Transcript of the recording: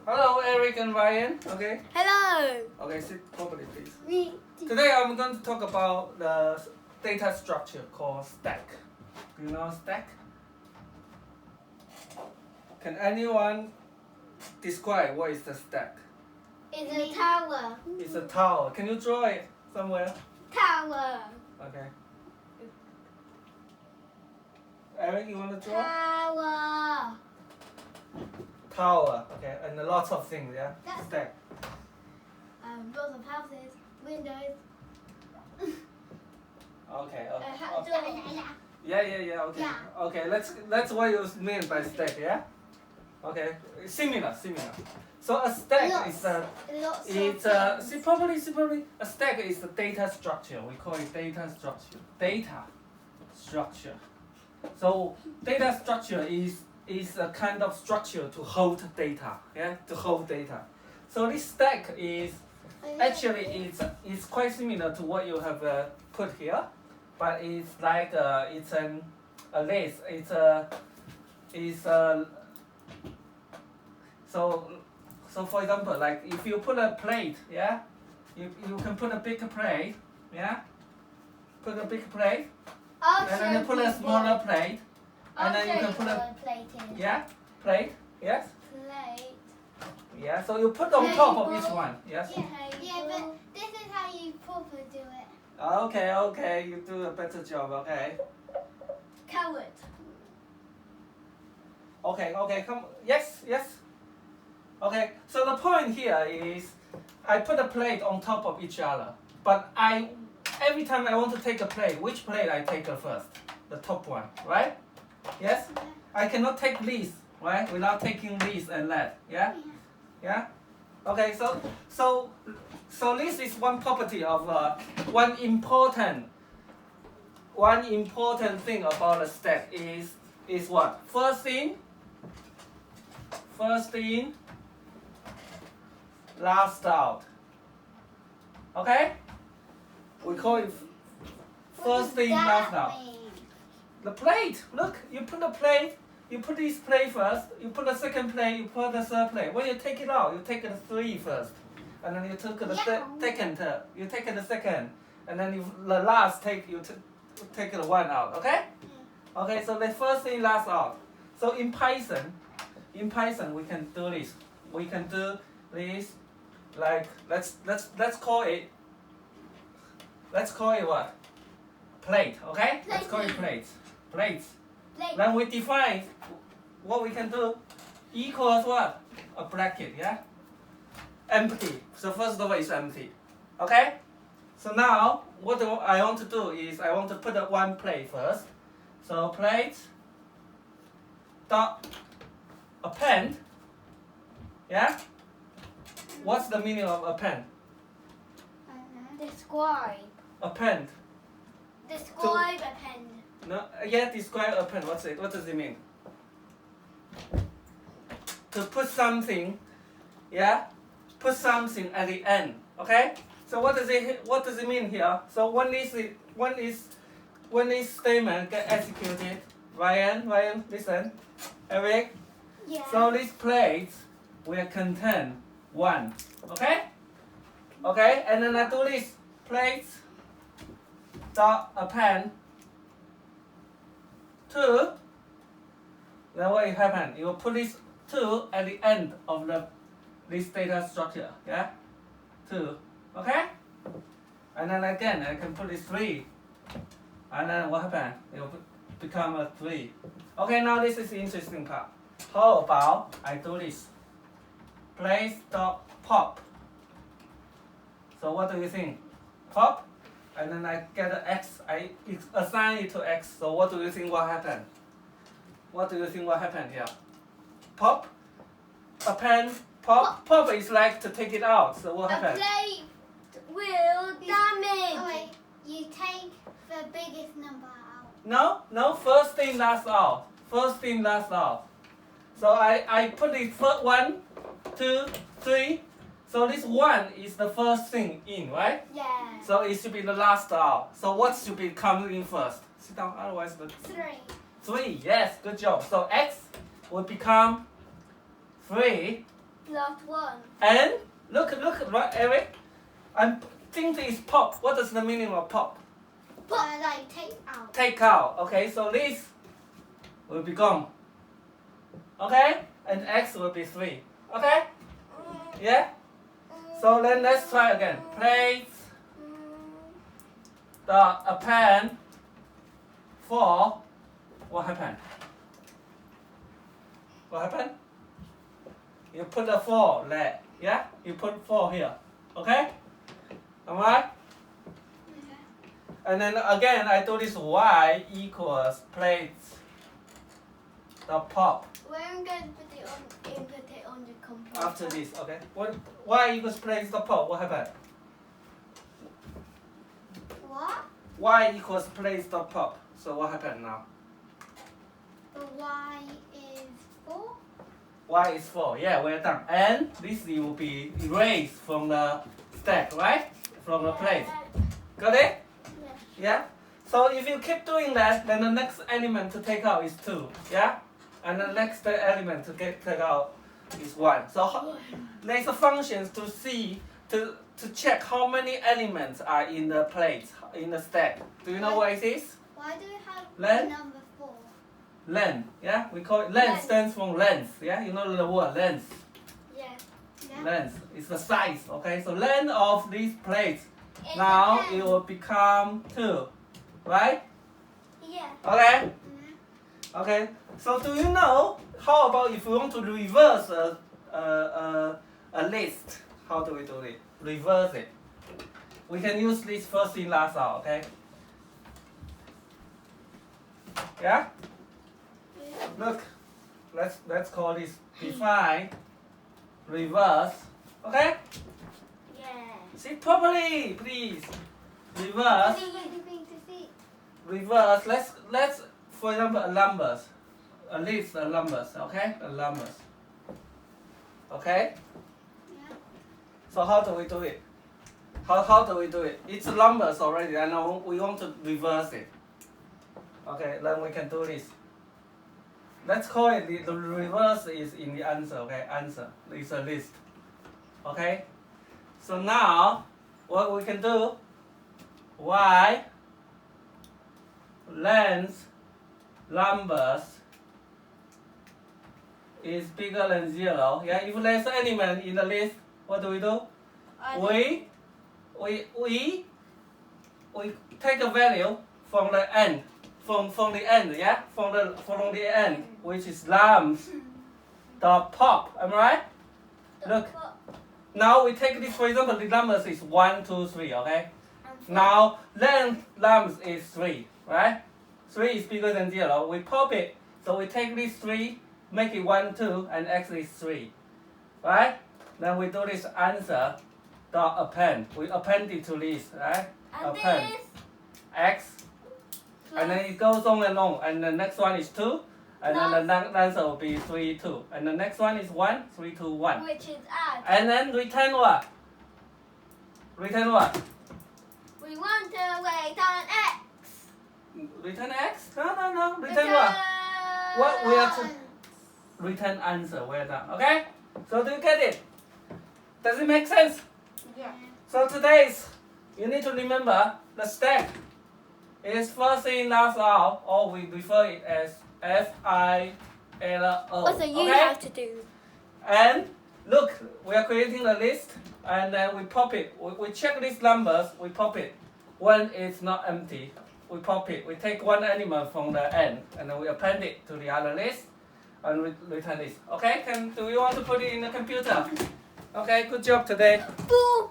Hello, Eric and Ryan. Okay. Hello. Okay, sit properly, please. Today I'm going to talk about the data structure called stack. Do you know stack? Can anyone describe what is the stack? It's a tower. It's a tower. Can you draw it somewhere? Tower. Okay. Eric, you want to draw? Tower. Tower. Okay, and lots of things. Yeah. That's- Stack. Lots of houses, windows. Okay. Doors. Yeah. Okay. Yeah. Okay. Let's what you mean by stack. Yeah. Okay. Similar. So a stack is a. Lots It's of see probably a stack is a data structure. We call it data structure. Data structure. So data structure is a kind of structure to hold data. Yeah, to hold data. So this stack is actually it's quite similar to what you have put here, but it's like it's a list. It's a so for example, like if you put a plate, yeah, you can put a big plate, yeah, put a big plate, and then you put a smaller plate, and then you can put a plate in. yeah plate, yes, Plate. yeah. So you put on top of each one, yes. Yeah, but this is how you properly do it. Okay, you do a better job. Okay, Carrot. okay, come, yes. Okay, so the point here is I put a plate on top of each other, but every time I want to take a plate, which plate I take first? The top one, right? Yes? I cannot take this, right? Without taking this and that, yeah? Yeah? Okay, so this is one property of one important thing about a stack is what? First in, last out. Okay? We call it first in, last out. The plate, look, you put the plate, you put this plate first, you put the second plate, you put the third plate. When you take it out, you take the 3 first. And then you took the second, you take the second. And then the last take the 1 out, okay? Okay, so the first in, last out. So in Python we can do this. We can do this like let's call it what? Plate, okay? Let's call it plates. Then we define what we can do equals what? A bracket, yeah? Empty. So first of all it's empty. Okay? So now what I want to do is I want to put one plate first. So plate dot append. Yeah? What's the meaning of append? Describe. Append. Describe append. No, yeah, describe append. What does it mean? To put something, yeah? Put something at the end. Okay? So what does it mean here? So when this statement get executed, Ryan, listen. Eric. Yeah. So this plate will contain 1. Okay? Okay, and then I do this plate dot append 2. Then what will happen? You will put this 2 at the end of this data structure. Yeah? 2. Okay? And then again I can put this 3. And then what happens? It will become a 3. Okay, now this is the interesting part. How about I do this? Place.pop. So what do you think? Pop, and then I get an X. I assign it to X. So what do you think will happen? What do you think will happen here? Pop, append, pop. Pop is like to take it out. So what happens? A plate will damage. Oh wait, you take the biggest number out. No. First in, last out. So I put it first 1, 2, 3. So this 1 is the first thing in, right? Yeah. So it should be the last out. So what should be coming in first? Sit down, otherwise the 3. 3, yes, good job. So X will become 3 Last one. And look, right, Eric. I think it's pop. What is the meaning of pop? Like take out. Take out. Okay, so this will be gone. Okay, and x will be 3. Okay? Yeah? So then let's try again. Place the append 4. What happened? What happened? You put the 4 there. Yeah? You put 4 here. Okay? Alright? And then again, I do this y equals place the pop. Where I'm going to put it on, input it on the computer. After this, okay? What y equals place the pop? What happened? What? Y equals place the pop. So what happened now? The y is 4. Y is 4. Yeah, we're done. And this will be erased from the stack, right? From the place. Got it? Yeah? So if you keep doing that, then the next element to take out is 2. Yeah? And the next element to take out is 1. So there's a function to see, to check how many elements are in the plate, in the stack. Do you know what it is? Why do we have Len? the number 4? Length. Yeah? We call it length. Length. Stands for length. Yeah? You know the word length. Yeah. Length is the size. Okay? So length of these plates. It's Now a pen. it will become 2. Right? Yeah. Okay? Okay, so do you know, how about if we want to reverse a list? How do we do it? Reverse it. We can use this first in, last out, okay? Yeah? Look, let's call this define, reverse, okay? Yeah. See properly, please. Reverse, reverse, let's for example, numbers. A list of numbers, okay? A numbers. Okay? Yeah. So how do we do it? How do we do it? It's numbers already, and now we want to reverse it. Okay, then we can do this. Let's call it the reverse is in the answer, okay? Answer is a list. Okay? So now, what we can do, y length numbers is bigger than 0. Yeah, if there's an element in the list, what do? We take a value from the end, from the end, yeah, from the end, which is nums.pop. Am I right? Look. Now we take this, for example, the numbers is 1, 2, 3. Okay. Now length nums is 3, right? 3 is bigger than 0. We pop it. So we take this 3, make it 1, 2, and x is 3. Right? Then we do this answer dot append. We append it to this, right? And Append this x. And then it goes on and on. And the next one is 2. And then the answer will be 3, 2. And the next one is 1, 3, 2, 1. which is add. And then return what? Return what? We want to wait on x. Return x? No. Return what? What we are to return answer. We're done. Okay? So do you get it? Does it make sense? Yeah. So today's, you need to remember the stack is first in, last out, or we refer it as FILO. Also, you okay? have to do. And look, we are creating a list, and then we pop it. We check these numbers, we pop it. When it's not empty, we pop it. We take one element from the end, and then we append it to the other list, and we return this. Okay? Do you want to put it in the computer? Okay, good job today. Boo!